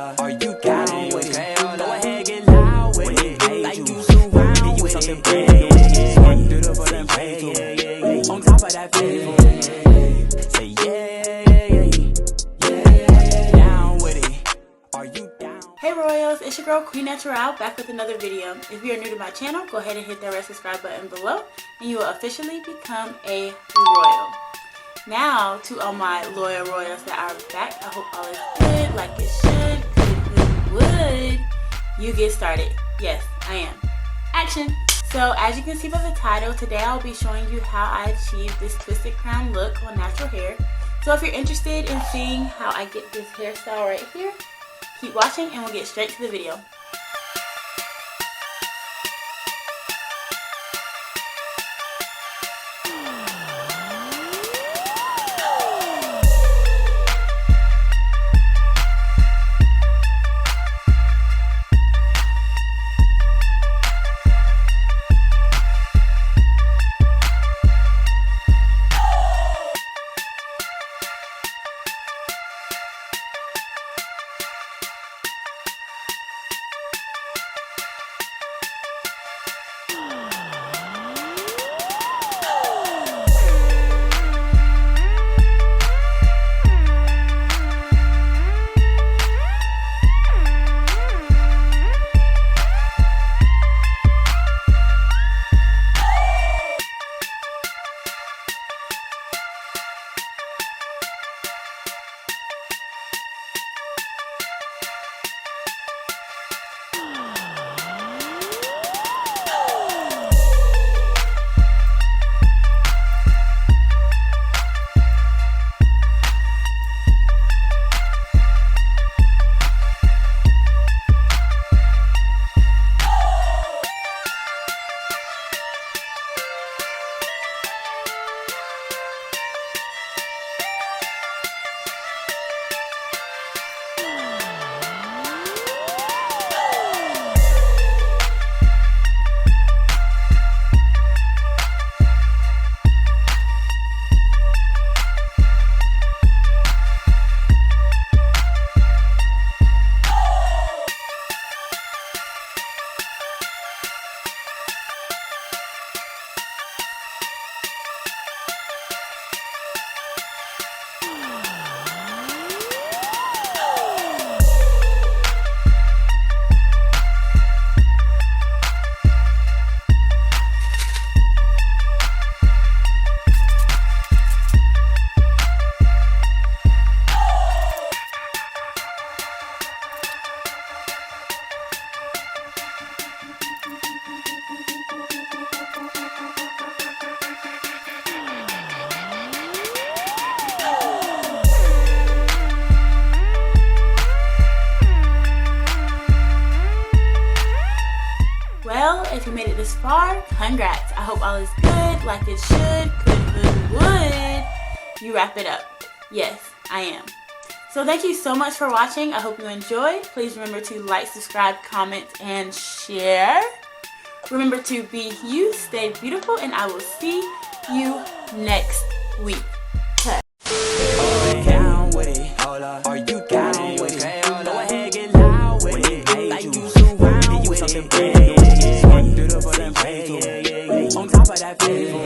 Are you down with it? Go ahead, get loud with it. Like you surround with it. Did it for them faithful. On top of that faithful. Say yeah. Down with it. Are you down? Hey Royals, it's your girl Queen Naturale back with another video. If you are new to my channel, go ahead and hit that red subscribe button below and you will officially become a Royal. Now, to all my loyal Royals that are back, I hope all is good, like it should, good. You get started. Yes, I am. Action! So, as you can see by the title, today I'll be showing you how I achieved this twisted crown look on natural hair. So if you're interested in seeing how I get this hairstyle right here, keep watching and we'll get straight to the video. Well, if you made it this far, congrats. I hope all is good, like it should, could, would. You wrap it up. Yes, I am. So thank you so much for watching. I hope you enjoyed. Please remember to like, subscribe, comment, and share. Remember to be you, stay beautiful, and I will see you next week. Cut. Down with it. Are you down with it? Go ahead, get loud with it. Like you surround with it. Did it for them faithful. On top of that faithful.